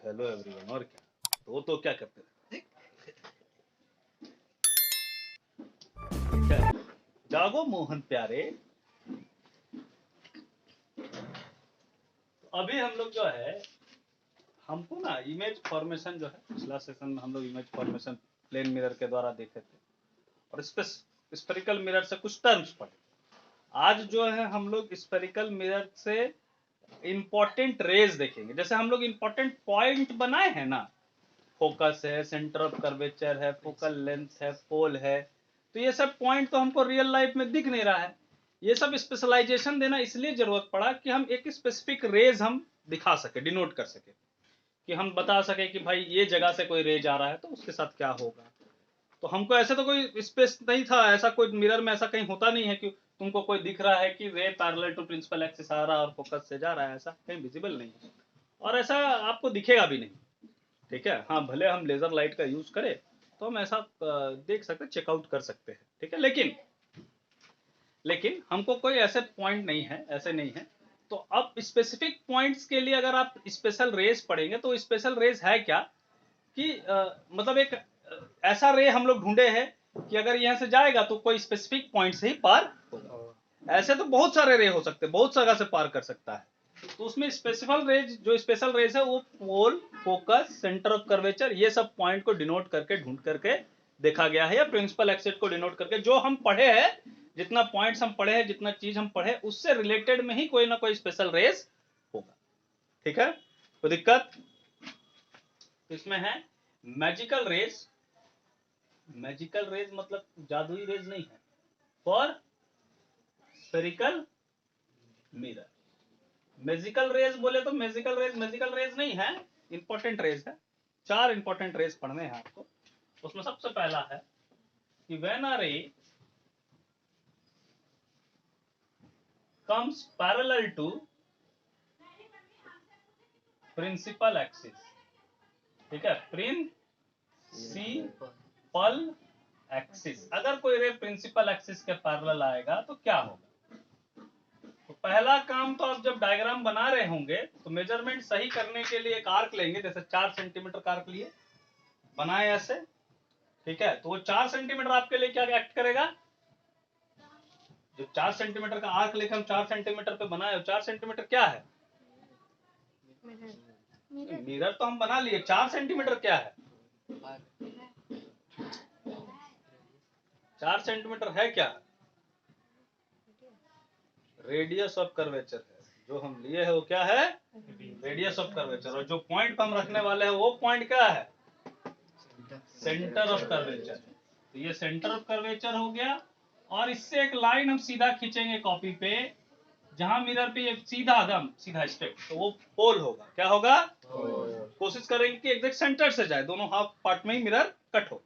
Hello everyone. और क्या, तो वो तो क्या करते थे, क्या? जागो मोहन प्यारे। तो अभी हम लोग जो है, हमको ना इमेज फॉर्मेशन जो है, पिछला सेशन में हम लोग इमेज फॉर्मेशन प्लेन मिरर के द्वारा देखे थे और स्पेरिकल मिरर से कुछ टर्म्स पढ़े। आज जो है हम लोग स्पेरिकल मिरर से इंपॉर्टेंट रेज देखेंगे। जैसे हम लोग इंपॉर्टेंट पॉइंट बनाए हैं ना, फोकस है, सेंटर ऑफ कर्वेचर है, फोकल लेंथ है, पोल है, तो ये सब पॉइंट तो हमको रियल लाइफ में दिख नहीं रहा है। ये सब स्पेशलाइजेशन देना इसलिए जरूरत पड़ा कि हम एक स्पेसिफिक रेज हम दिखा सके, डिनोट कर सके, कि हम बता सके कि भाई ये जगह से कोई रेज आ रहा है तो उसके साथ क्या होगा। तो हमको ऐसे तो कोई स्पेस नहीं था, ऐसा कोई मिरर में ऐसा कहीं होता नहीं है कि तुमको कोई दिख रहा है कि ray parallel to principal axis आ रहा है और फोकस से जा रहा है, ऐसा कहीं विजिबल नहीं है और ऐसा आपको दिखेगा भी नहीं। ठीक है, हाँ, भले हम लेजर लाइट का यूज करें तो हम ऐसा देख सकते, चेकआउट कर सकते हैं। ठीक है, लेकिन हमको कोई ऐसे पॉइंट नहीं है, ऐसे नहीं है। तो अब स्पेसिफिक पॉइंट्स के लिए अगर आप स्पेशल रेज पढ़ेंगे तो स्पेशल रेज है क्या कि मतलब एक ऐसा रे हम लोग ढूंढे हैं कि अगर यहाँ से जाएगा तो कोई स्पेसिफिक पॉइंट से ही पार होगा। ऐसे तो बहुत सारे रे हो सकते हैं, बहुत जगह से पार कर सकता है। तो उसमें स्पेसिफिक रेज, जो स्पेशल रेज है वो पोल, फोकस, सेंटर ऑफ कर्वेचर, ये सब पॉइंट को डिनोट करके, ढूंढ करके देखा गया है, या प्रिंसिपल एक्सिस को डिनोट करके। जो हम पढ़े हैं, जितना पॉइंट्स हम पढ़े हैं, जितना चीज हम पढ़े, उससे रिलेटेड में ही कोई ना कोई स्पेशल रेज होगा। ठीक है, कोई दिक्कत इसमें है? मैजिकल रेज, मैजिकल रेज मतलब जादुई रेज नहीं है, for spherical mirror. Magical rays बोले तो मैजिकल रेज नहीं है, इंपॉर्टेंट रेज है। 4 इंपॉर्टेंट रेज पढ़ने हैं आपको। उसमें सबसे पहला है कि when a ray comes parallel to principal axis. ठीक है, प्रिंसिपल एक्सिस, अगर कोई रे प्रिंसिपल एक्सिस के पैरेलल आएगा तो क्या होगा। तो पहला काम तो आप जब डायग्राम बना रहे होंगे तो मेजरमेंट सही करने के लिए एक आर्क लेंगे, जैसे 4 सेंटीमीटर का आर्क लिए, बनाए ऐसे। ठीक है, तो वो 4 सेंटीमीटर आपके लिए क्या एक्ट करेगा। जो 4 सेंटीमीटर का आर्क लेकर हम 4 सेंटीमीटर पे बनाए, 4 सेंटीमीटर क्या है, मिरर तो हम बना लिए। 4 सेंटीमीटर क्या है, 4 सेंटीमीटर है क्या, रेडियस ऑफ कर्वेचर है। जो हम लिए है वो क्या है, रेडियस ऑफ कर्वेचर। और जो पॉइंट हम रखने वाले हैं वो पॉइंट क्या है, सेंटर ऑफ कर्वेचर। तो ये सेंटर ऑफ कर्वेचर हो गया। और इससे एक लाइन हम सीधा खींचेंगे कॉपी पे, जहां मिरर पे ये सीधा एकदम सीधा स्ट्रेट, तो वो पोल होगा। क्या होगा, कोशिश करेंगे कि एग्जैक्ट सेंटर से जाए, दोनों हाफ पार्ट में ही मिरर कट हो।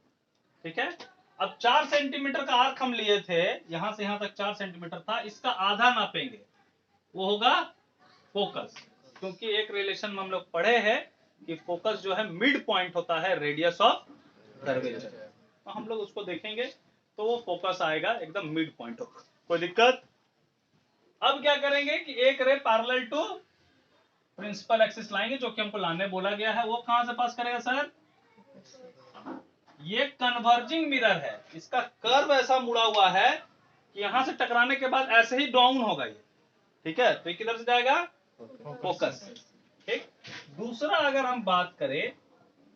ठीक है, अब 4 सेंटीमीटर का आर्क हम लिए थे, यहां से यहां तक 4 सेंटीमीटर था, इसका आधा नापेंगे, वो होगा फोकस। क्योंकि एक रिलेशन में हम लोग पढ़े हैं कि फोकस जो है मिड पॉइंट होता है रेडियस ऑफ कर्वेचर, तो हम लोग उसको देखेंगे तो वो फोकस आएगा एकदम मिड पॉइंट होगा। कोई दिक्कत। अब क्या करेंगे कि एक रे पैरेलल टू प्रिंसिपल एक्सिस लाएंगे, जो कि हमको लाने बोला गया है। वो कहां से पास करेगा सर, ये कन्वर्जिंग मिरर है, इसका कर्व ऐसा मुड़ा हुआ है कि यहां से टकराने के बाद ऐसे ही डाउन होगा ये। ठीक है, तो ये किधर से जाएगा, फोकस। ठीक, दूसरा अगर हम बात करें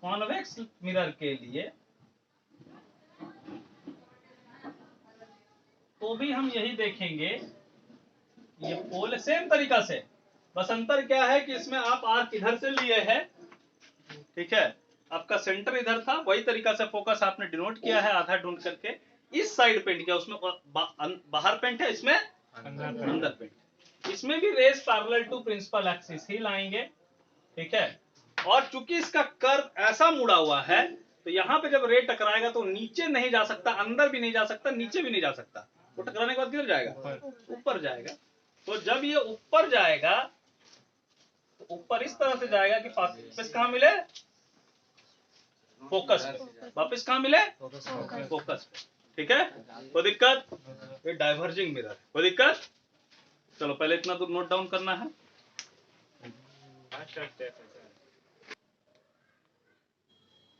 कॉन्वेक्स मिरर के लिए, तो भी हम यही देखेंगे, ये पोल सेम तरीका से, बस अंतर क्या है कि इसमें आप आर्क इधर से लिए हैं। ठीक है, आपका सेंटर इधर था, वही तरीका से फोकस आपने डिनोट किया है, आधा ढूंढ करके इस साइड पेंट किया, उसमें बाहर पेंट है, इसमें अंदर पेंट। इसमें भी rays parallel to principal axis ही लाएंगे। ठीक है, और चूंकि इसका कर्व ऐसा मुड़ा हुआ है, तो यहां पे जब रे टकराएगा तो नीचे नहीं जा सकता, अंदर भी नहीं जा सकता, नीचे भी नहीं जा सकता। वो टकराने के बाद किधर जाएगा, ऊपर जाएगा। तो जब ये ऊपर जाएगा तो ऊपर इस तरह से जाएगा कि वापस कहां मिले, फोकस पे। वापस कहां मिले, फोकस पे। ठीक है, कोई दिक्कत। ये डाइवर्जिंग मिरर है, कोई दिक्कत। चलो पहले इतना तो नोट डाउन करना है।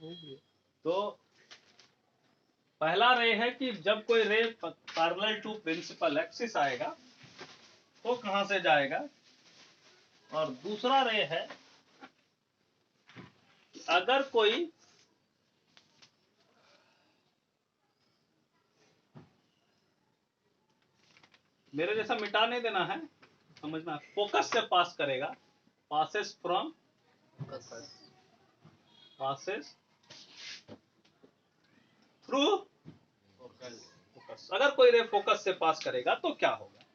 तो पहला रे है कि जब कोई रे पैरेलल टू प्रिंसिपल एक्सिस आएगा तो कहां से जाएगा, और दूसरा रे है अगर कोई मेरे जैसा मिटा नहीं देना है, समझना, फोकस से पास करेगा, passes from passes through focus. अगर कोई रे फोकस से पास करेगा तो क्या होगा,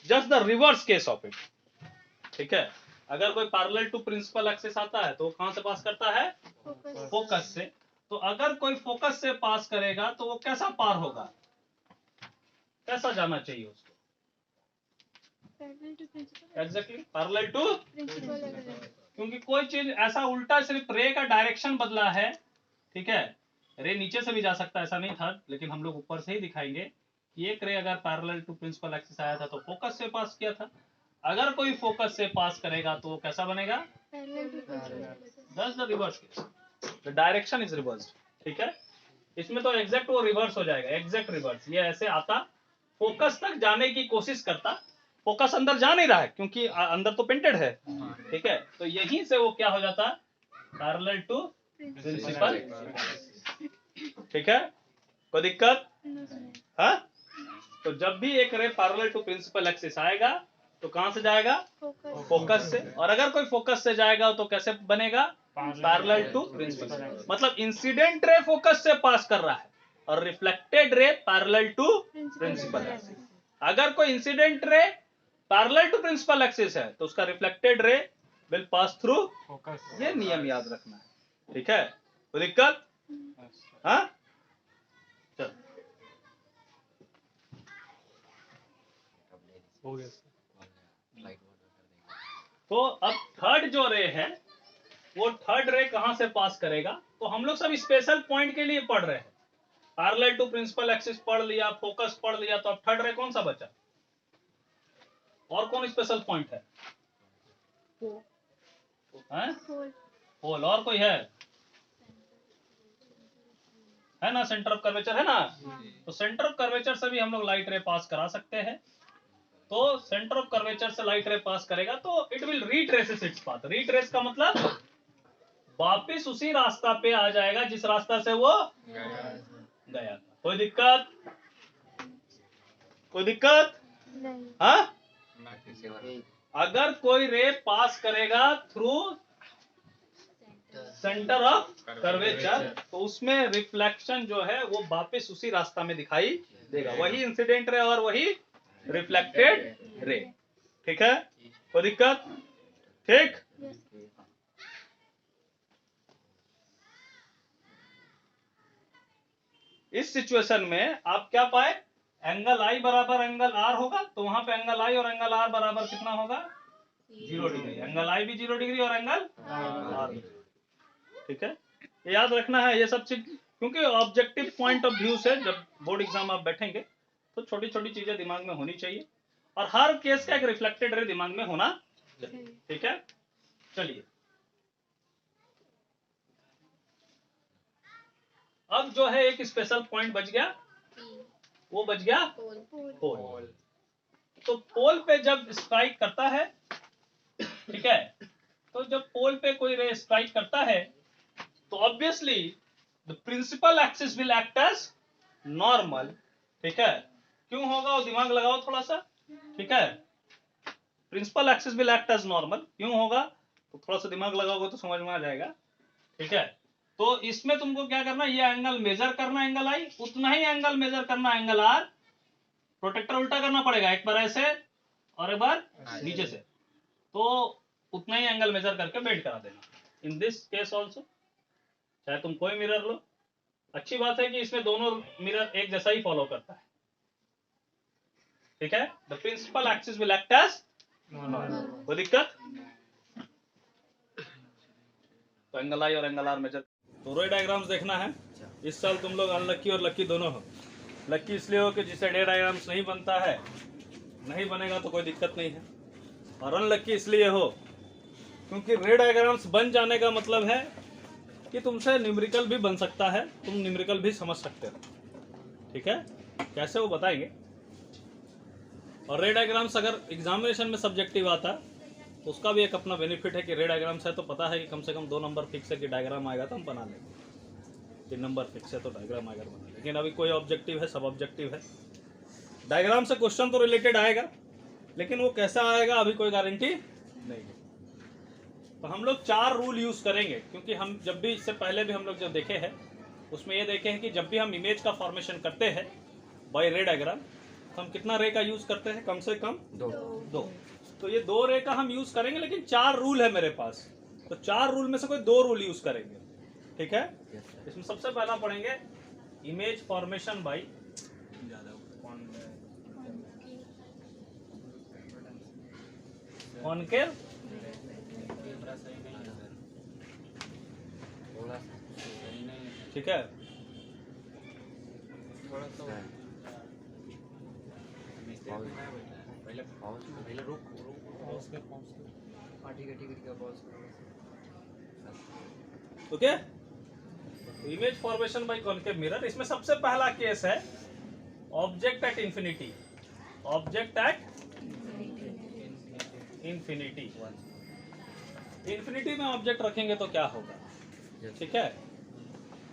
just the reverse case of it. ठीक है, अगर कोई पैरेलल टू प्रिंसिपल एक्सिस आता है तो कहां से पास करता है, फोकस से। तो अगर कोई फोकस से पास करेगा तो वो कैसा पार होगा, कैसा जाना चाहिए उसको, एग्जैक्टली पैरेलल टू, क्योंकि कोई चीज ऐसा उल्टा, सिर्फ रे का डायरेक्शन बदला है। ठीक है, रे नीचे से भी जा सकता है, ऐसा नहीं था, लेकिन हम लोग ऊपर से ही दिखाएंगे कि एक रे अगर पैरेलल टू प्रिंसिपल एक्सिस आया था तो फोकस से पास किया था, अगर कोई फोकस से पास करेगा तो वो कैसा बनेगा, that's the reverse case, the direction is reversed. ठीक है, इसमें तो एग्जैक्ट वो रिवर्स हो जाएगा, एग्जैक्ट रिवर्स। ये ऐसे आता, फोकस तक जाने की कोशिश करता, फोकस अंदर जा नहीं रहा है क्योंकि अंदर तो पेंटेड है। ठीक है, तो यहीं से वो क्या हो जाता, पैरेलल टू प्रिंसिपल। ठीक है, कोई दिक्कत? हाँ, तो जब भी एक रे पैरेलल टू प्रिंसिपल एक्सिस आएगा तो कहां से जाएगा, फोकस से। और अगर कोई फोकस से जाएगा तो कैसे बनेगा, पैरेलल टू प्रिंसिपल। मतलब इंसिडेंट रे फोकस से पास कर रहा है और reflected ray parallel to principal axis. अगर कोई incident ray parallel to principal axis है तो उसका reflected ray will pass through focus. ये नियम याद रखना है। ठीक है, कोई दिक्कत? हाँ, चल हो गया। तो अब थर्ड जो रे है वो थर्ड रे कहां से पास करेगा, तो हम लोग सब स्पेशल पॉइंट के लिए पढ़ रहे हैं। पैरेलल टू प्रिंसिपल एक्सिस पढ़ लिया, फोकस पढ़ लिया, तो अब थर्ड रे कौन सा बचा, और कौन स्पेशल पॉइंट है, पोल, और कोई है ना, सेंटर ऑफ कर्वेचर है ना। तो सेंटर ऑफ कर्वेचर से भी हम लोग लाइट रे पास करा सकते हैं। तो सेंटर ऑफ कर्वेचर से लाइट रे पास करेगा तो it will retraces its path. Retrace का मतलब वापिस उसी रास्ता पे आ जाएगा जिस रास्ता से वो गया था। कोई दिक्कत? कोई दिक्कत? हाँ, अगर कोई रे पास करेगा थ्रू सेंटर ऑफ कर्वेचर तो उसमें रिफ्लेक्शन जो है वो वापस उसी रास्ता में दिखाई देगा, वही इंसिडेंट रे और वही रिफ्लेक्टेड रे। ठीक है, कोई दिक्कत? ठीक, इस सिचुएशन में आप क्या पाए, एंगल आई बराबर एंगल आर होगा, तो वहां पे एंगल आई और एंगल आर बराबर कितना होगा, 0 डिग्री। एंगल आई भी 0 डिग्री और एंगल आर। ठीक है, ये याद रखना है ये सब चीज, क्योंकि ऑब्जेक्टिव पॉइंट ऑफ व्यू से जब बोर्ड एग्जाम आप बैठेंगे तो छोटी छोटी चीजें दिमाग में होनी चाहिए, और हर केस का एक रिफ्लेक्टेड रे दिमाग में होना चाहिए। ठीक है, चलिए अब जो है एक स्पेशल पॉइंट बच गया, वो बच गया पोल। तो पोल पे जब स्ट्राइक करता है, ठीक है, तो जब पोल पे कोई रे स्ट्राइक करता है तो obviously the principal axis will act as normal. ठीक है, क्यों होगा वो दिमाग लगाओ थोड़ा सा। ठीक है, principal axis will act as normal क्यों होगा, तो थोड़ा सा दिमाग लगाओगे तो समझ में आ जाएगा। ठीक है, तो इसमें तुमको क्या करना, ये एंगल मेजर करना एंगल आई, उतना ही एंगल मेजर करना एंगल आर। प्रोटेक्टर उल्टा करना पड़ेगा, एक बार ऐसे और एक बार नीचे से, तो उतना ही एंगल मेजर करके बेंड करा देना। इन दिस केस ऑल्सो चाहे तुम कोई मिरर लो, अच्छी बात है कि इसमें दोनों मिरर एक जैसा ही फॉलो करता है। ठीक है, the principal axis will act as normal. कोई दिक्कत? तो एंगल आई और एंगल आर मेजर। तो रे डायग्राम्स देखना है। इस साल तुम लोग अनलक्की और लक्की दोनों हो। लक्की इसलिए हो कि जिससे रे डायग्राम्स नहीं बनता है, नहीं बनेगा तो कोई दिक्कत नहीं है, और अनलक्की इसलिए हो क्योंकि रे डायग्राम्स बन जाने का मतलब है कि तुमसे न्यूमेरिकल भी बन सकता है, तुम न्यूमेरिकल भी समझ सकते हो, ठीक है। कैसे वो बताएंगे। और रे डायग्राम्स अगर एग्जामिनेशन में सब्जेक्टिव आता तो उसका भी एक अपना बेनिफिट है कि रे डायग्राम्स है तो पता है कि कम से कम 2 नंबर फिक्स है कि डायग्राम आएगा तो हम बना लेंगे, 3 नंबर फिक्स है तो डायग्राम आएगा बना लेंगे। लेकिन अभी कोई ऑब्जेक्टिव है, सब ऑब्जेक्टिव है। डायग्राम से क्वेश्चन तो रिलेटेड आएगा, लेकिन वो कैसा आएगा अभी कोई गारंटी नहीं है। तो हम लोग 4 रूल यूज करेंगे, क्योंकि हम जब भी इससे पहले भी हम लोग जो देखे हैं उसमें ये देखे हैं कि जब भी हम इमेज का फॉर्मेशन करते हैं बाय रे डायग्राम तो हम कितना रे का यूज करते हैं, कम से कम 2। तो ये 2 रे का हम यूज करेंगे, लेकिन 4 रूल है मेरे पास, तो 4 रूल में से कोई 2 रूल यूज करेंगे, ठीक है। इसमें सबसे पहला पढ़ेंगे इमेज फॉर्मेशन बाय कॉनकेव, ठीक है। Okay, image formation by concave mirror. इसमें सबसे पहला केस है object at infinity. Object at infinity, infinity में ऑब्जेक्ट रखेंगे तो क्या होगा, ठीक है।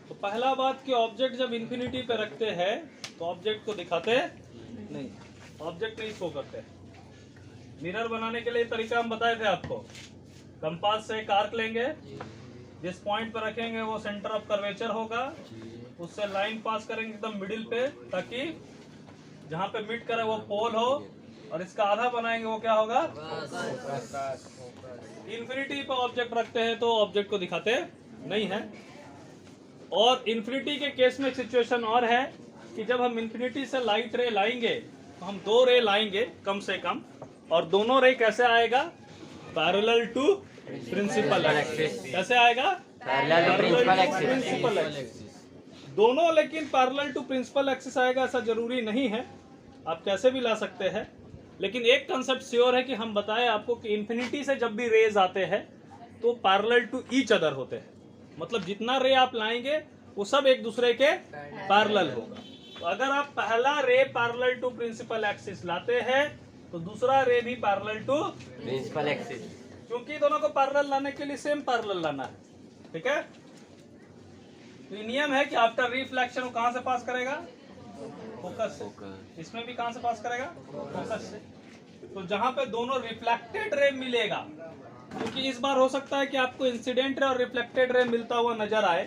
तो पहला बात कि ऑब्जेक्ट जब इंफिनिटी पे रखते हैं तो ऑब्जेक्ट को दिखाते नहीं, ऑब्जेक्ट नहीं शो करते। मिरर बनाने के लिए तरीका हम बताए थे आपको, कंपास से एक आर्क लेंगे, जिस पॉइंट पर रखेंगे वो सेंटर ऑफ कर्वेचर होगा, उससे लाइन पास करेंगे एकदम मिडिल पे, ताकि जहां पे मिड करे वो पोल हो, और इसका आधा बनाएंगे वो क्या होगा, इंफिनिटी पर ऑब्जेक्ट रखते हैं तो ऑब्जेक्ट को दिखाते नहीं है। और इंफिनिटी के केस में सिचुएशन और है कि जब हम इंफिनिटी से लाइट रे लाएंगे तो हम 2 रे लाएंगे कम से कम, और दोनों रे कैसे आएगा, पैरेलल टू प्रिंसिपल एक्सिस। कैसे आएगा, पैरेलल टू प्रिंसिपल एक्सिस दोनों, लेकिन पैरेलल टू प्रिंसिपल एक्सिस आएगा ऐसा जरूरी नहीं है, आप कैसे भी ला सकते हैं। लेकिन एक कंसेप्ट श्योर है कि हम बताएं आपको कि इंफिनिटी से जब भी रेज आते हैं तो पैरेलल टू ईच अदर होते हैं, मतलब जितना रे आप लाएंगे वो सब एक दूसरे के पैरेलल होगा। तो अगर आप पहला ray parallel to principal axis लाते हैं तो दूसरा रे भी पैरेलल टू प्रिंसिपल एक्सिस, क्योंकि दोनों को पैरेलल लाने के लिए सेम पैरेलल लाना है, ठीक है। तो नियम है कि आफ्टर रिफ्लेक्शन वो कहां से पास करेगा, फोकस से। इसमें भी कहां से पास करेगा, फोकस से। तो जहां पे दोनों रिफ्लेक्टेड रे मिलेगा, क्योंकि इस बार हो सकता है कि आपको इंसिडेंट रे और रिफ्लेक्टेड रे मिलता हुआ नजर आए,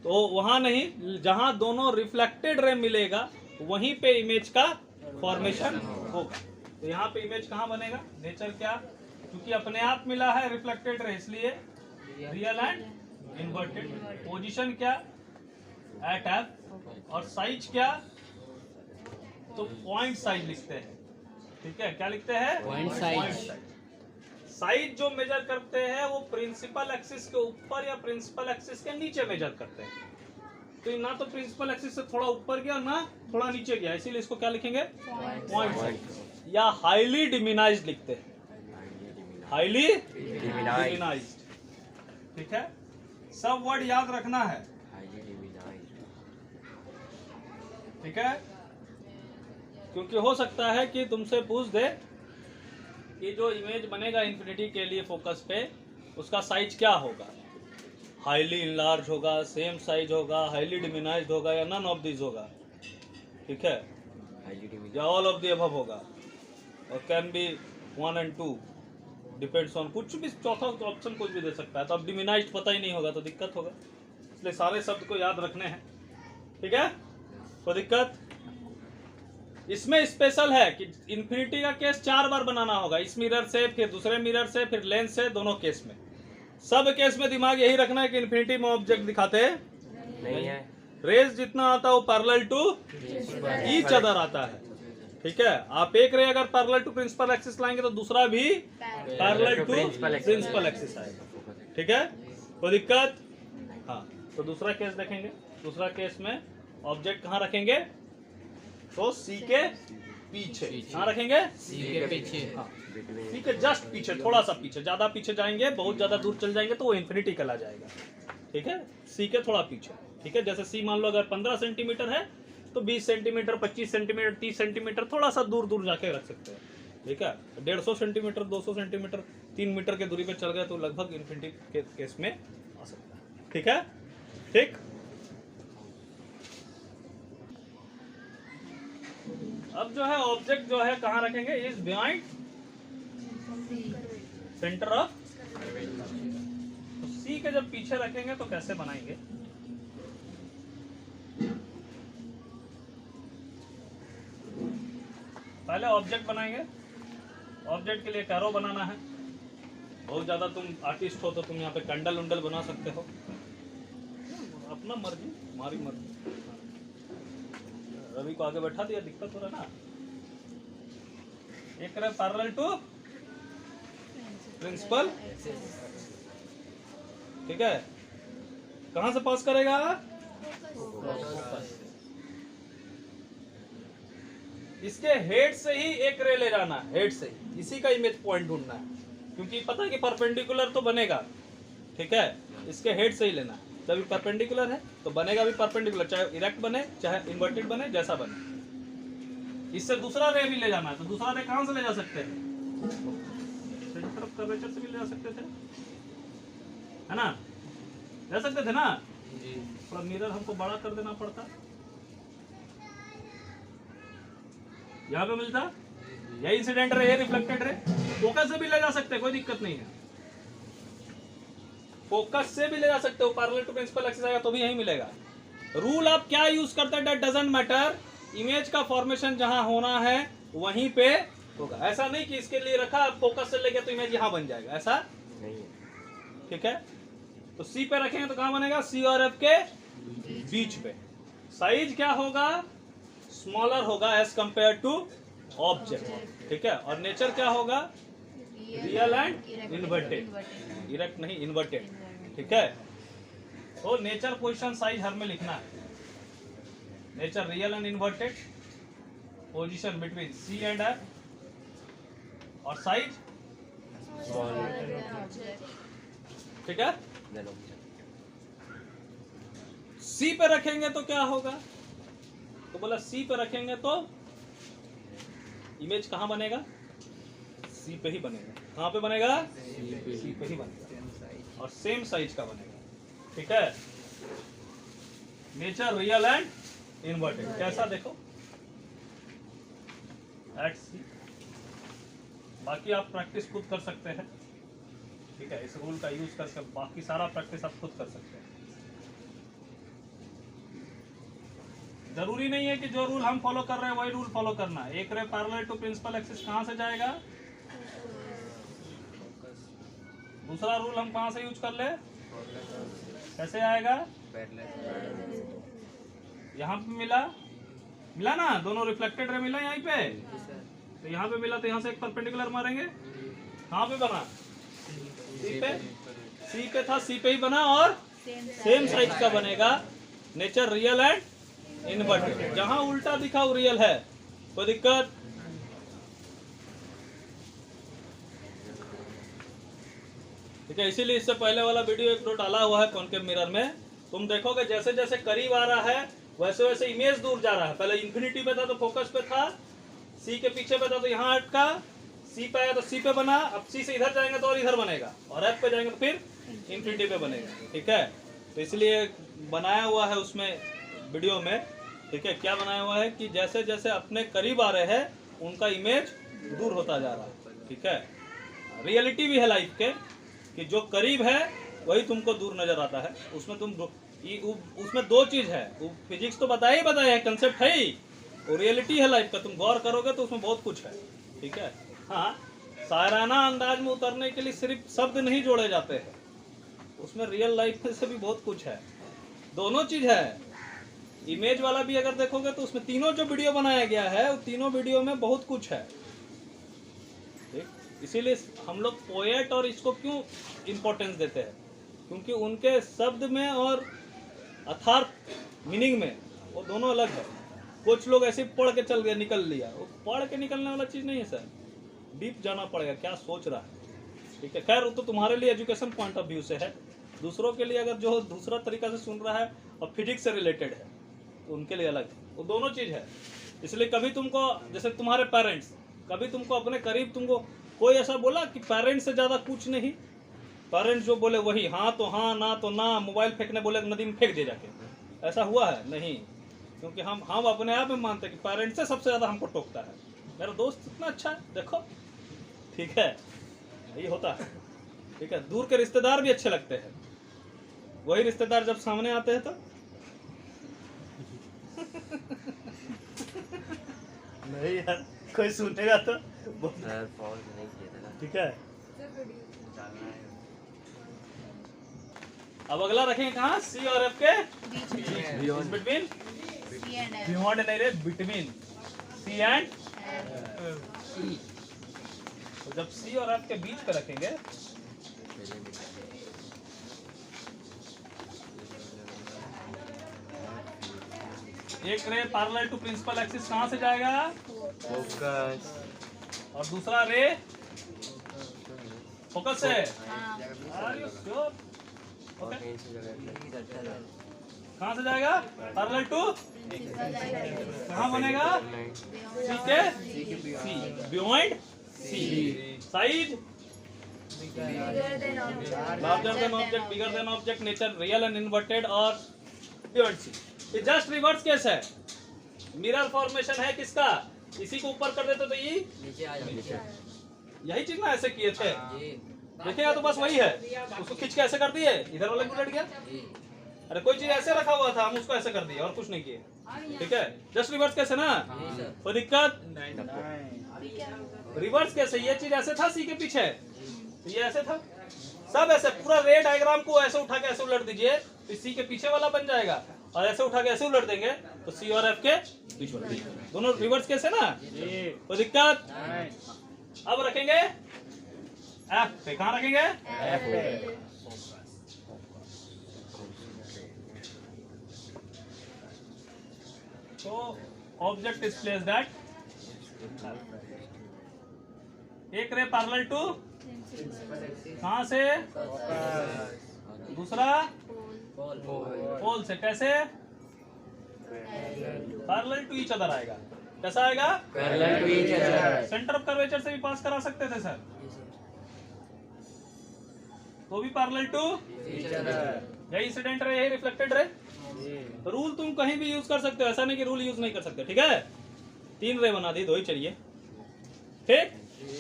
तो वहां नहीं, जहां दोनों रिफ्लेक्टेड रे मिलेगा वहीं पे इमेज का फॉर्मेशन होगा। तो यहाँ पे इमेज कहाँ बनेगा, नेचर क्या, क्योंकि अपने आप मिला है रिफ्लेक्टेड रे, इसलिए रियल एंड इन्वर्टेड। पोजीशन क्या, एट एफ, और साइज क्या, तो पॉइंट साइज लिखते हैं, ठीक है। क्या लिखते हैं, पॉइंट साइज। साइज जो मेजर करते हैं वो प्रिंसिपल एक्सिस के ऊपर या प्रिंसिपल एक्सिस के नीचे मेजर करते हैं। तो ना तो प्रिंसिपल एक्सिस से थोड़ा ऊपर गया ना थोड़ा नीचे गया, इसीलिए इसको क्या लिखेंगे, पॉइंट साइज, या हाईली डिमिनाइज्ड लिखते हैं, हाईली डिमिनाइज्ड, ठीक है। सब वर्ड याद रखना है, ठीक है, क्योंकि हो सकता है कि तुमसे पूछ दे कि जो इमेज बनेगा इंफिनिटी के लिए फोकस पे उसका साइज क्या होगा, हाईली इनलार्ज होगा, सेम साइज होगा, हाईली डिमिनाइज्ड होगा, या नन ऑफ दिस होगा, ठीक है, या ऑल ऑफ द अबव होगा, और can be 1 and 2, depends on, कुछ भी चौथा ऑप्शन कुछ भी दे सकता है। तो अब डिमिनाइज्ड पता ही नहीं होगा तो दिक्कत होगा, इसलिए सारे शब्द को याद रखने हैं, ठीक है। तो दिक्कत इसमें स्पेशल है कि इंफिनिटी का केस 4 बार बनाना होगा, इस मिरर से, फिर दूसरे मिरर से, फिर लेंस से, दोनों केस में। सब केस में दिमाग यही रखना है कि इंफिनिटी में ऑब्जेक्ट दिखाते नहीं है, रेज जितना आता है वो पैरेलल टू ईच अदर आता है, ठीक है। आप एक रे अगर पैरेलल टू प्रिंसिपल एक्सिस लाएंगे तो दूसरा भी पैरेलल टू प्रिंसिपल एक्सिस आएगा, ठीक है। कोई दिक्कत, हाँ। तो दूसरा केस देखेंगे, दूसरा केस में ऑब्जेक्ट कहाँ रखेंगे, तो सी के पीछे, कहाँ रखेंगे, सी के पीछे, हाँ, सी के जस्ट पीछे, थोड़ा सा पीछे, ज्यादा पीछे जाएंगे, बहुत ज्यादा दूर चल जाएंगे तो वो इंफिनिटी कहला जाएगा, ठीक है, सी के थोड़ा पीछे, ठीक है। जैसे सी मान लो अगर 15 सेंटीमीटर है तो 20 सेंटीमीटर, 25 सेंटीमीटर, 30 सेंटीमीटर थोड़ा सा दूर दूर जाके रख सकते हैं, ठीक है। 150 सेंटीमीटर, 200 सेंटीमीटर, 3 मीटर के दूरी पे चल गए तो लगभग इन्फिनिटी के केस में आ सकता है, ठीक है। ठीक, अब जो है ऑब्जेक्ट जो है कहाँ रखेंगे, इज बिहाइंड सेंटर ऑफ, तो सी के जब पीछे रखेंगे तो कैसे बनाएंगे, पहले ऑब्जेक्ट बनाएंगे। ऑब्जेक्ट के लिए कैरो बनाना है। बहुत ज्यादा तुम आर्टिस्ट हो तो तुम यहाँ पे कंडल उंडल बना सकते हो, अपना मर्जी, हमारी मर्जी। रवि को आगे बैठा दिया, दिक्कत हो रहा है ना। एक रहे पैरेलल टू प्रिंसिपल, ठीक है। कहां से पास करेगा, इसके हेड से ही एक रे ले जाना है, हेड से ही इसी का इमेज पॉइंट ढूंढना है, क्योंकि पता है कि परपेंडिकुलर तो बनेगा, ठीक है। इसके हेड से ही लेना है, जब परपेंडिकुलर है तो बनेगा भी परपेंडिकुलर, चाहे इरेक्ट बने चाहे इन्वर्टेड बने, जैसा बने। इससे दूसरा रे भी ले जाना है, तो दूसरा रे कहां से ले जा सकते हैं, सेंटर ऑफ कर्वेचर से भी ले जा सकते थे, है ना, ले सकते थे ना। थोड़ा मिरर हमको बड़ा कर देना पड़ता, यहाँ पे मिलता, यही incident ray, reflected ray. Focus से भी ले जा सकते हैं, कोई दिक्कत नहीं है, फोकस से भी ले जा सकते हो। पैरेलल टू प्रिंसिपल एक्सिस आएगा तो भी यही मिलेगा। रूल आप क्या यूज करते हैं, दैट डजंट मैटर, इमेज का फॉर्मेशन जहां होना है वहीं पे होगा। ऐसा नहीं कि इसके लिए रखा फोकस से लेके तो इमेज यहां बन जाएगा, ऐसा नहीं है, ठीक है। तो सी पे रखेंगे तो कहां बनेगा, सी और एफ के बीच पे। साइज क्या होगा, स्मॉलर होगा एज कंपेयर टू ऑब्जेक्ट, ठीक है। और नेचर क्या होगा, रियल एंड इन्वर्टेड, इरेक्ट नहीं इन्वर्टेड, ठीक है। तो नेचर, पोजीशन, साइज हर में लिखना है। Nature real and inverted, position between C and F, और साइज, ठीक है। सी पे रखेंगे तो क्या होगा, तो बोला सी पे रखेंगे तो इमेज कहां बनेगा, सी पे ही बनेगा। कहां पे बनेगा, सी पे ही बनेगा, और सेम साइज का बनेगा, ठीक है। नेचर रियल एंड इन्वर्टेड, कैसा देखो एट सी। बाकी आप प्रैक्टिस खुद कर सकते हैं, ठीक है। इस रूल का यूज करके बाकी सारा प्रैक्टिस आप खुद कर सकते हैं। जरूरी नहीं है कि जो रूल हम फॉलो कर रहे हैं वही रूल फॉलो करना है। एक रे पैरेलल टू प्रिंसिपल एक्सिस कहां से जाएगा, दूसरा रूल हम कहां से यूज कर ले, कैसे आएगा, यहाँ पे मिला, मिला ना, दोनों रिफ्लेक्टेड रे मिला यहीं पे, तो यहाँ पे मिला तो यहाँ से एक परपेंडिकुलर मारेंगे। कहाँ पे बना, सी पे, सी पे था, सी पे ही बना और सेम साइज का बनेगा। नेचर रियल एंड इन्वर्टेड, जहां उल्टा दिखा वो रियल है, कोई दिक्कत, ठीक है। इसीलिए इससे पहले वाला वीडियो एक दो डाला हुआ है कॉन्केव मिरर में, तुम देखोगे जैसे जैसे करीब आ रहा है वैसे वैसे इमेज दूर जा रहा है। पहले इन्फिनिटी पे था तो फोकस पे था, सी के पीछे पे था तो यहाँ अटका, सी पे आया तो सी पे बना, अब सी से इधर जाएंगे तो और इधर बनेगा, और एफ पे जाएंगे तो फिर इन्फिनिटी पे बनेगा, ठीक है। तो इसलिए बनाया हुआ है उसमें वीडियो में, ठीक है। क्या बनाया हुआ है कि जैसे जैसे अपने करीब आ रहे हैं उनका इमेज दूर होता जा रहा है, ठीक है। रियलिटी भी है लाइफ के कि जो करीब है वही तुमको दूर नजर आता है। उसमें तुम उसमें दो चीज है, फिजिक्स तो बताया है, कंसेप्ट है ही, और रियलिटी है लाइफ का। तुम गौर करोगे तो उसमें बहुत कुछ है, ठीक है। हाँ, शायराना अंदाज में उतरने के लिए सिर्फ शब्द नहीं जोड़े जाते हैं, उसमें रियल लाइफ से भी बहुत कुछ है, दोनों चीज है। इमेज वाला भी अगर देखोगे तो उसमें तीनों जो वीडियो बनाया गया है वो तीनों वीडियो में बहुत कुछ है, ठीक। इसीलिए हम लोग पोएट और इसको क्यों इम्पोर्टेंस देते हैं, क्योंकि उनके शब्द में और अर्थार्थ मीनिंग में वो दोनों अलग है। कुछ लोग ऐसे पढ़ के चल गए, निकल लिया, वो पढ़ के निकलने वाला चीज नहीं है सर, डीप जाना पड़ेगा क्या सोच रहा है, ठीक है। खैर वो तो तुम्हारे लिए एजुकेशन पॉइंट ऑफ व्यू से है, दूसरों के लिए अगर जो दूसरा तरीका से सुन रहा है और फिजिक्स से रिलेटेड है तो उनके लिए अलग है, वो दोनों चीज़ है। इसलिए कभी तुमको, जैसे तुम्हारे पेरेंट्स, कभी तुमको अपने करीब तुमको कोई ऐसा बोला कि पेरेंट्स से ज़्यादा कुछ नहीं, पेरेंट्स जो बोले वही, हाँ तो हाँ, ना तो ना, मोबाइल फेंकने बोले नदी में फेंक दे जाके, ऐसा हुआ है नहीं। क्योंकि हम अपने आप में मानते हैं कि पेरेंट्स से सबसे ज़्यादा हमको टोकता है। मेरा दोस्त इतना अच्छा है देखो, ठीक है, यही होता है। ठीक है, दूर के रिश्तेदार भी अच्छे लगते हैं, वही रिश्तेदार जब सामने आते हैं तो नहीं यार, कोई सुनेगा तो ठीक है। अब अगला रखेंगे कहाँ, सी और एफ के बिटवीन, बियॉन्ड नहीं रे, बिटवीन सी एंड। तो जब सी और एफ के बीच पे रखेंगे, एक रे पैरेलल टू प्रिंसिपल एक्सिस कहाँ से जाएगा, फोकस, और दूसरा रे फोकस से। कहाँ से जाएगा, पैरेलल टू, कहाँ बनेगा, सी के C, beyond C, size larger than object, bigger than object, nature real and inverted और बियॉन्ड सी। ये जस्ट रिवर्स केस है, मिरर फॉर्मेशन है किसका, इसी को ऊपर कर देते तो ये नीचे आ जाएगा। यही चीज ना ऐसे किए थे, देखेगा तो बस वही है, उसको खींच के ऐसे कर दिए, इधर वाले उलट गया। अरे कोई चीज ऐसे रखा हुआ था, हम उसको ऐसे कर दिए और कुछ नहीं किए। ठीक है, जस्ट रिवर्स कैसे ना, कोई दिक्कत, रिवर्स कैसे, ये चीज ऐसे था सी के पीछे, ये ऐसे था, सब ऐसे, पूरा रे डायग्राम को ऐसे उठा के ऐसे उलट दीजिए तो सी के पीछे वाला बन जाएगा, और ऐसे उठा के ऐसे उलट देंगे तो सी और एफ के बीच वाला, दोनों रिवर्स कैसे ना, कोई दिक्कत। अब रखेंगे एफ पे, कहाँ रखेंगे, एफ पे। तो ऑब्जेक्ट इज प्लेस्ड एट, एक रे पैरेलल टू, कहाँ से, दूसरा पोल से, कैसे, पैरेलल टू ईच अदर आएगा, कैसा आएगा, parallel to each other. Centre of curvature से भी पास करा सकते थे सर, तो भी पैरेलल टू ईच अदर, यही इंसिडेंट रहे, यही रिफ्लेक्टेड रहे। तो रूल तुम कहीं भी यूज कर सकते हो, ऐसा नहीं कि रूल यूज नहीं कर सकते। ठीक है, 3 रे बना दी, 2 ही चाहिए। ठीक,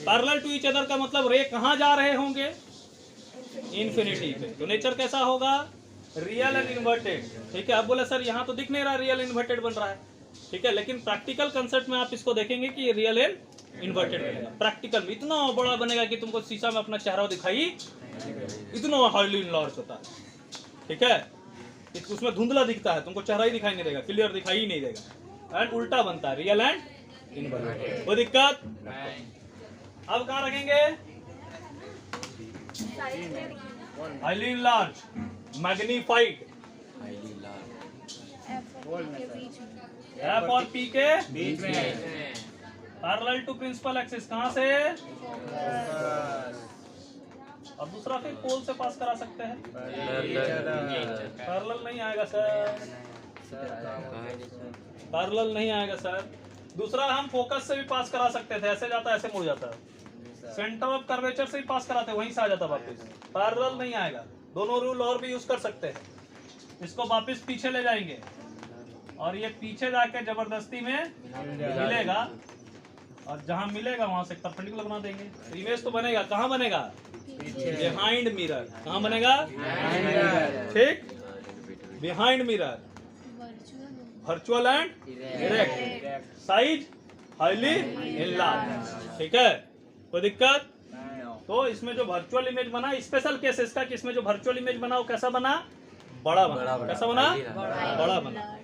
पैरेलल टू ईच अदर का मतलब रे कहाँ जा रहे होंगे, इन्फिनिटी पे। तो नेचर कैसा होगा, रियल एंड इन्वर्टेड। ठीक है, अब बोले सर यहाँ तो दिख नहीं रहा रियल इन्वर्टेड बन रहा है। ठीक है, लेकिन प्रैक्टिकल कंसेप्ट में आप इसको देखेंगे कि ये रियल एंड इन्वर्टेड बनेगा। प्रैक्टिकल में इतना बड़ा बनेगा कि तुमको शीशा में अपना चेहरा दिखाई, इतना हाईली इनलार्ज होता है। ठीक है, उसमें धुंधला दिखता है, तुमको चेहरा ही दिखाई नहीं देगा, क्लियर दिखाई ही नहीं देगा, एंड उल्टा बनता है, रियल एंड इन्वर्टेड। कोई दिक्कत। अब कहाँ रखेंगे, हाईली इनलार्ज, मैग्नीफाइड, एफ और पी के बीच में, पैरेलल टू प्रिंसिपल एक्सिस, कहाँ से, और दूसरा फिर पोल से पास करा सकते हैं, पैरेलल नहीं आएगा सर, पैरेलल नहीं आएगा सर। दूसरा हम फोकस से भी पास करा सकते थे, ऐसे जाता ऐसे मुड़ जाता है, सेंटर ऑफ कर्वेचर से भी पास कराते, वहीं से आ जाता वापस, पैरेलल नहीं आएगा। दोनों रूल और भी यूज कर सकते हैं, इसको वापस पीछे ले जाएंगे और ये पीछे जाके जबरदस्ती में मिलेगा, और जहां मिलेगा वहां से परपेंडिकुलर बना देंगे, इमेज तो बनेगा, कहाँ बनेगा, बिहाइंड मिरर, कहाँ बनेगा, ठीक, behind mirror, virtual and direct, size highly enlarge. ठीक है, कोई दिक्कत। तो इसमें जो वर्चुअल इमेज बना, स्पेशल केस इसका कि इसमें जो वर्चुअल इमेज बना वो कैसा बना, बड़ा बना, कैसा बना, बड़ा बना।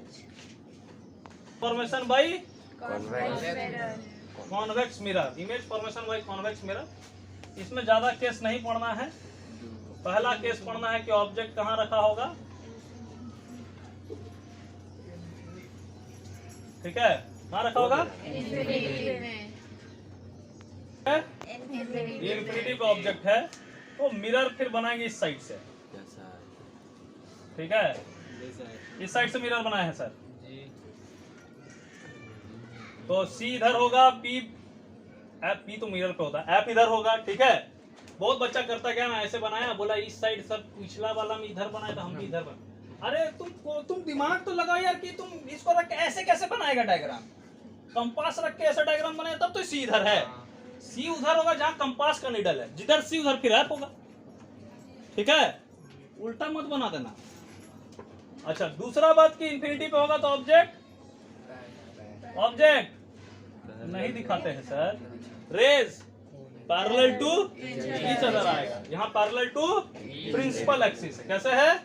Formation by convex mirror, image formation by convex mirror. इसमें ज्यादा केस नहीं पढ़ना है, पहला केस पढ़ना है कि ऑब्जेक्ट कहाँ रखा होगा। ठीक है, कहाँ रखा होगा, इन्फिनिटी का ऑब्जेक्ट है, तो मिरर फिर बनाएंगे इस साइड से, ठीक है, इस साइड से मिरर बनाए हैं सर। तो सी इधर होगा, पी पी तो मिरर पे होता है, एफ इधर होगा। ठीक है, बहुत बच्चा करता क्या ना, ऐसे बनाया, बोला इस साइड सब पिछला वाला में इधर बनाया तो हम भी इधर बना। अरे तुम दिमाग तो लगाओ यार कि तुम इसको रख के ऐसे कैसे बनाएगा डायग्राम। कंपास रख के ऐसा डायग्राम बनाया तब तो सी इधर है, सी उधर होगा जहाँ कंपास का नीडल है, जिधर सी उधर फिर एफ होगा। ठीक है, उल्टा मत बना देना। अच्छा, दूसरा बात की इंफिनिटी पे होगा तो ऑब्जेक्ट नहीं दिखाते हैं sir, rays parallel to each other आएगा। यहाँ पैरेलल टू प्रिंसिपल एक्सिस है। कैसे है,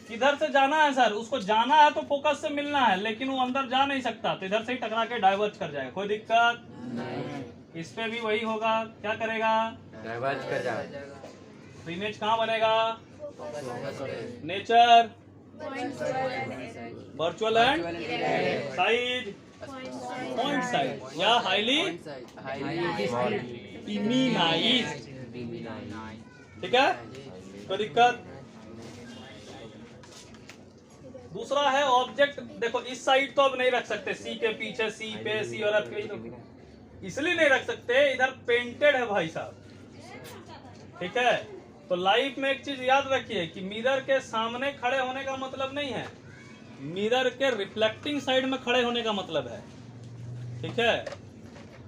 किधर से जाना है सर, उसको जाना है तो फोकस से मिलना है, लेकिन वो अंदर जा नहीं सकता तो इधर से ही टकरा के डाइवर्ज कर जाएगा। कोई दिक्कत नहीं। इस पे भी वही होगा, क्या करेगा, डाइवर्ज कर जाएगा। तो इमेज कहाँ बनेगा, nature, virtual and size, point size या हाईली इम्यूनाइज्ड। ठीक है, कोई दिक्कत। दूसरा है ऑब्जेक्ट, देखो इस साइड तो अब नहीं रख सकते, सी के पीछे सी पे सी और एफ पे इसलिए नहीं रख सकते, इधर पेंटेड है भाई साहब। ठीक है, तो लाइफ में एक चीज याद रखिए कि मिरर के सामने खड़े होने का मतलब नहीं है, मिरर के रिफ्लेक्टिंग साइड में खड़े होने का मतलब है। ठीक है,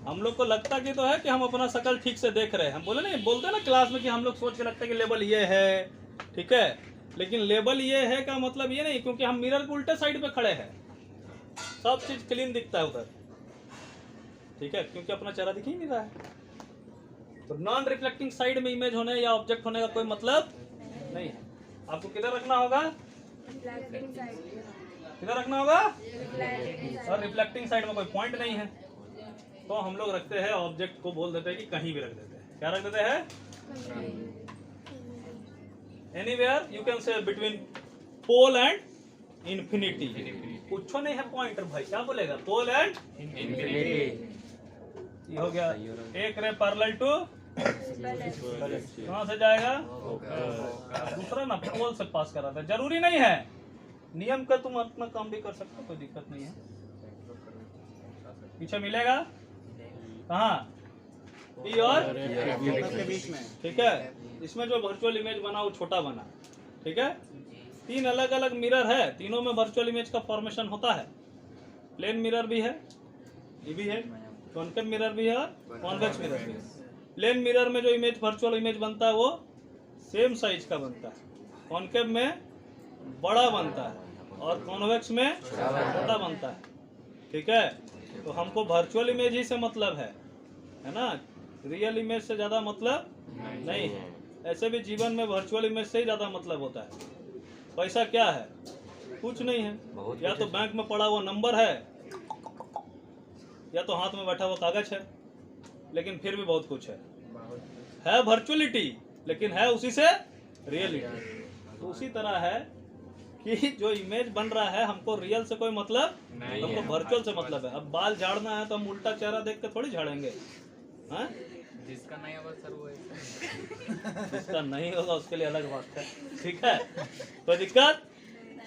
हम लोग को लगता कि तो है कि हम अपना शकल ठीक से देख रहे हैं, हम बोले नहीं, बोलते ना क्लास में कि हम लोग सोच के लगता है कि लेवल ये है। ठीक है, लेकिन लेवल ये है का मतलब ये नहीं, क्योंकि हम मिरर के उल्टे साइड पे खड़े हैं, सब चीज क्लीन दिखता है उधर। ठीक है, क्योंकि अपना चेहरा दिख ही नहीं रहा है। तो नॉन रिफ्लेक्टिंग साइड में इमेज होने या ऑब्जेक्ट होने का कोई मतलब नहीं है। आपको किधर रखना होगा, किधर रखना होगा, और रिफ्लेक्टिंग साइड में कोई पॉइंट नहीं है तो हम लोग रखते हैं ऑब्जेक्ट को, बोल देते हैं कि कहीं भी रख देते हैं। क्या रख देते हैं, anywhere you can say between pole and infinity. कुछ नहीं है पॉइंटर भाई, क्या बोलेगा, पोल एंड इंफिनिटी। ये हो गया एक रे पैरेलल टू, कहां से जाएगा, दूसरा ना पोल से पास कराता है। जरूरी नहीं है, नियम का तुम अपना काम भी कर सकते हो, कोई दिक्कत नहीं है। पीछे मिलेगा कहाँ, पी और के बीच में। ठीक है, इसमें जो वर्चुअल इमेज बना वो छोटा बना। ठीक है, तीन अलग अलग मिरर है, तीनों में वर्चुअल इमेज का फॉर्मेशन होता है। प्लेन मिरर भी है, ये भी है, कॉन्केव मिरर भी है और कॉन्वेक्स मिरर भी है। प्लेन मिरर में जो इमेज वर्चुअल इमेज बनता है वो सेम साइज का बनता है, कॉन्केव में बड़ा बनता है और कॉन्वेक्स में छोटा बनता है। ठीक है, तो हमको वर्चुअल इमेज ही से मतलब है ना, रियल इमेज से ज्यादा मतलब नहीं है। ऐसे भी जीवन में वर्चुअल इमेज से ही ज्यादा मतलब होता है। पैसा क्या है, कुछ नहीं है, या तो बैंक में पड़ा हुआ नंबर है या तो हाथ में बैठा हुआ कागज है, लेकिन फिर भी बहुत कुछ है वर्चुअलिटी, लेकिन है उसी से रियलिटी। तो उसी तरह है कि जो इमेज बन रहा है हमको रियल से कोई मतलब नहीं, हमको वर्चुअल से मतलब है। अब बाल झाड़ना है तो हम उल्टा चेहरा देख के थोड़ी झाड़ेंगे, हाँ? जिसका नहीं होगा सर वो जिसका नहीं होगा उसके लिए अलग बात है। ठीक है, तो दिक्कत,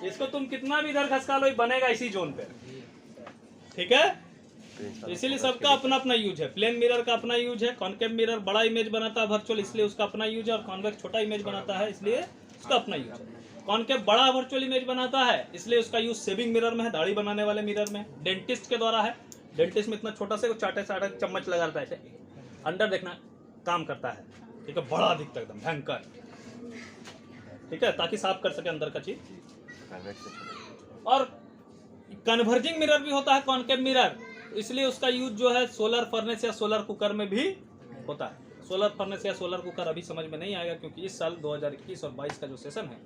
इसको तुम कितना भी इधर खसका लो बनेगा इसी जोन पे। ठीक है, इसीलिए सबका अपना अपना यूज है। प्लेन मिरर का अपना यूज है, कॉन्केव मिरर बड़ा इमेज बनाता है वर्चुअल, इसलिए उसका अपना यूज है, और कॉन्वेक्स छोटा इमेज बनाता है इसलिए उसका अपना यूज है। कॉन्केव बड़ा वर्चुअल इमेज बनाता है इसलिए उसका यूज सेविंग मिरर में है, दाढ़ी बनाने वाले मिरर में, डेंटिस्ट के द्वारा है। डेंटिस्ट में इतना छोटा से चाटे साटे चम्मच लगाता है, अंदर देखना काम करता है। ठीक है, बड़ा दिखता है एकदम भयंकर। ठीक है, ताकि साफ कर सके अंदर का चीज। और कन्वर्जिंग मिरर भी होता है कॉन्केव मिरर, इसलिए उसका यूज जो है सोलर फर्नेस या सोलर कुकर में भी होता है। सोलर फर्नेस या सोलर कुकर अभी समझ में नहीं आएगा, क्योंकि इस साल 2021 और 22 का जो सेशन है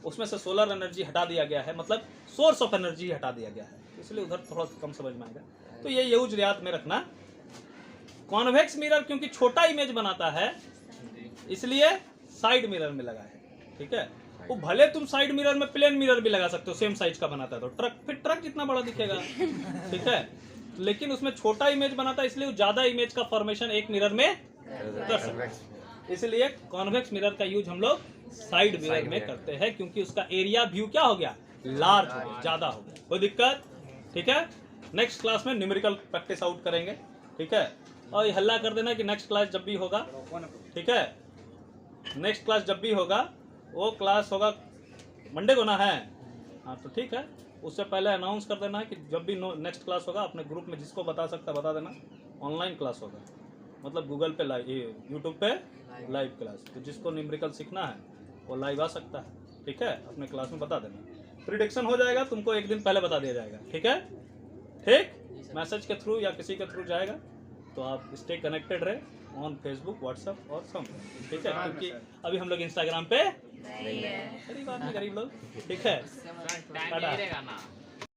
उसमें से सोलर एनर्जी हटा दिया गया है, मतलब सोर्स ऑफ एनर्जी हटा दिया गया है, इसलिए उधर थोड़ा कम समझ में आएगा। तो ये यूज याद में रखना। कॉन्वेक्स मिरर क्योंकि छोटा इमेज बनाता है इसलिए साइड मिरर में लगा है। ठीक है, वो भले तुम साइड मिरर में प्लेन मिरर भी लगा सकते हो, सेम साइज का बनाता है तो ट्रक, फिर ट्रक जितना बड़ा दिखेगा। ठीक है, लेकिन उसमें छोटा इमेज बनाता है इसलिए ज्यादा इमेज का फॉर्मेशन एक मिरर में कर सकते हैं, इसलिए कॉन्वेक्स मिरर का यूज हम लोग साइड मिरर में करते हैं, क्योंकि उसका एरिया व्यू क्या हो गया, लार्ज हो गया, ज्यादा हो गया। कोई दिक्कत? ठीक है, नेक्स्ट क्लास में न्यूमेरिकल प्रैक्टिस आउट करेंगे। ठीक है, और ये हल्ला कर देना कि नेक्स्ट क्लास जब भी होगा, ठीक है, नेक्स्ट क्लास जब भी होगा वो क्लास होगा मंडे को ना है। हाँ तो ठीक है, उससे पहले अनाउंस कर देना है कि जब भी नेक्स्ट क्लास होगा अपने ग्रुप में जिसको बता सकता है बता देना। ऑनलाइन क्लास होगा, मतलब गूगल पे लाइव, यूट्यूब पे लाइव क्लास। तो जिसको न्यूमेरिकल सीखना है वो लाइव आ सकता है। ठीक है, अपने क्लास में बता देना। प्रिडिक्शन हो जाएगा, तुमको एक दिन पहले बता दिया जाएगा। ठीक है, ठीक, मैसेज के थ्रू या किसी के थ्रू जाएगा। तो आप स्टे कनेक्टेड रहे ऑन फेसबुक, व्हाट्सएप और सम। ठीक है, क्योंकि अभी हम लोग इंस्टाग्राम पे नहीं है। गरीब आदमी, गरीब लोग। ठीक है, टाइम नहीं रहेगा ना।